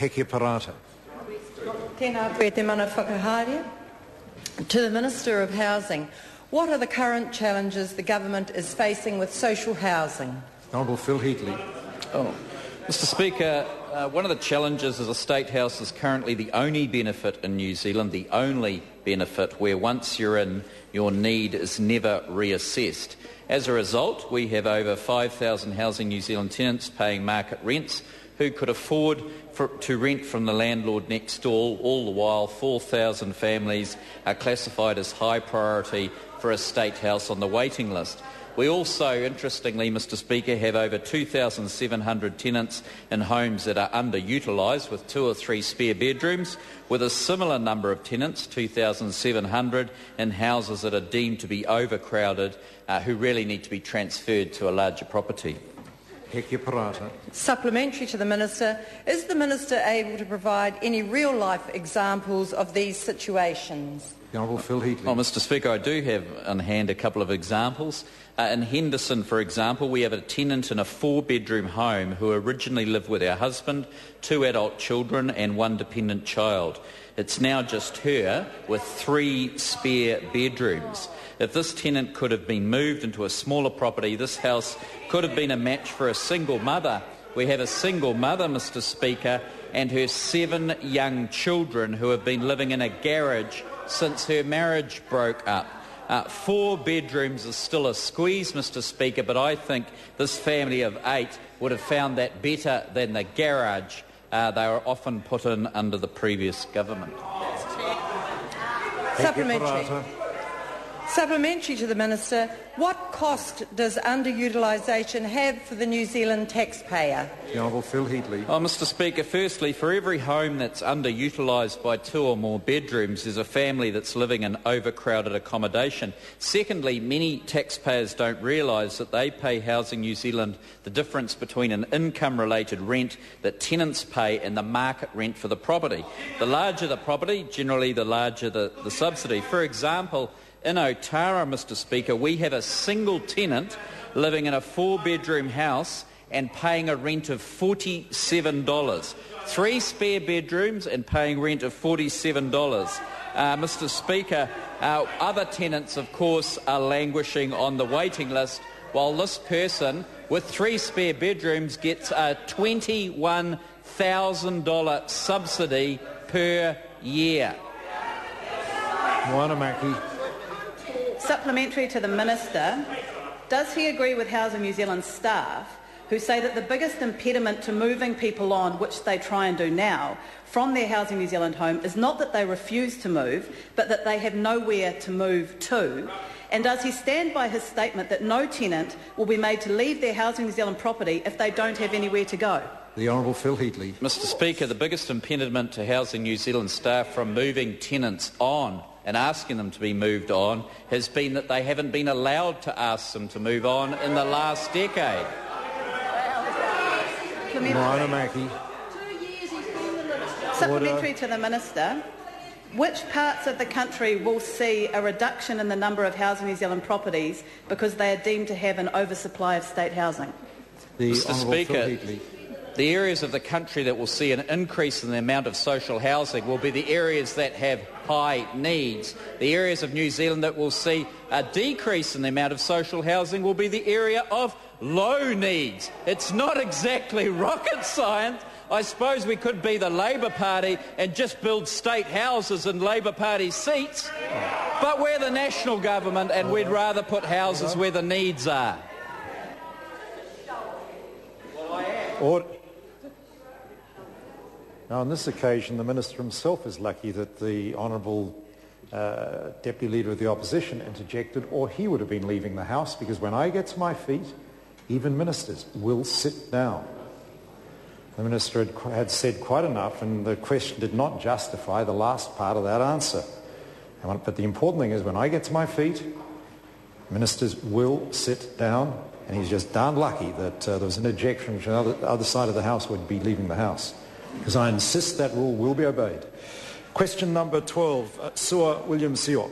Hekia Parata. Tēnā koe te mana whakahaere. To the Minister of Housing, what are the current challenges the government is facing with social housing? Honourable Phil Heatley. Mr Speaker, one of the challenges is a state house is currently the only benefit in New Zealand, the only benefit where once you're in, your need is never reassessed. As a result, we have over 5,000 Housing New Zealand tenants paying market rents who could afford to rent from the landlord next door. All the while, 4,000 families are classified as high priority for a state house on the waiting list. We also, interestingly, Mr Speaker, have over 2,700 tenants in homes that are underutilised with 2 or 3 spare bedrooms, with a similar number of tenants, 2,700, in houses that are deemed to be overcrowded, who really need to be transferred to a larger property. Hekia Parata. Supplementary to the Minister, is the Minister able to provide any real-life examples of these situations? The Honourable Phil Heatley. Well, Mr Speaker, I do have on hand a couple of examples. In Henderson, for example, we have a tenant in a 4-bedroom home who originally lived with her husband, 2 adult children and 1 dependent child. It's now just her with 3 spare bedrooms. If this tenant could have been moved into a smaller property, this house could have been a match for a single mother. We have a single mother, Mr Speaker, and her 7 young children who have been living in a garage since her marriage broke up. 4 bedrooms is still a squeeze, Mr Speaker, but I think this family of 8 would have found that better than the garage they were often put in under the previous government. Supplementary to the Minister, what cost does underutilisation have for the New Zealand taxpayer? The Honourable Phil Heatley. Mr Speaker, firstly, for every home that's underutilised by 2 or more bedrooms, there's a family that's living in overcrowded accommodation. Secondly, many taxpayers don't realise that they pay Housing New Zealand the difference between an income-related rent that tenants pay and the market rent for the property. The larger the property, generally the larger the subsidy. For example, in Otara, Mr Speaker, we have a single tenant living in a 4-bedroom house and paying a rent of $47. 3 spare bedrooms and paying rent of $47. Mr Speaker, our other tenants, of course, are languishing on the waiting list, while this person with 3 spare bedrooms gets a $21,000 subsidy per year. Moana, Mackey. Supplementary to the Minister, does he agree with Housing New Zealand staff who say that the biggest impediment to moving people on, which they try and do now, from their Housing New Zealand home is not that they refuse to move, but that they have nowhere to move to? And does he stand by his statement that no tenant will be made to leave their Housing New Zealand property if they don't have anywhere to go? The Honourable Phil Heatley. Mr Speaker, the biggest impediment to Housing New Zealand staff from moving tenants on and asking them to be moved on has been that they haven't been allowed to ask them to move on in the last decade. Moana, Mackey. Supplementary to the Minister, which parts of the country will see a reduction in the number of Housing New Zealand properties because they are deemed to have an oversupply of state housing? Mr Speaker, the areas of the country that will see an increase in the amount of social housing will be the areas that have high needs. The areas of New Zealand that will see a decrease in the amount of social housing will be the area of low needs. It's not exactly rocket science. I suppose we could be the Labor Party and just build state houses and Labor Party seats, but we're the national government and we'd rather put houses where the needs are. Now, on this occasion, the Minister himself is lucky that the Honourable Deputy Leader of the Opposition interjected, or he would have been leaving the House, because when I get to my feet, even ministers will sit down. The Minister had said quite enough, and the question did not justify the last part of that answer. But the important thing is, when I get to my feet, ministers will sit down, and he's just darn lucky that there was an ejection which the other side of the House would be leaving the House, because I insist that rule will be obeyed. Question number 12, Sua Williams-Sio.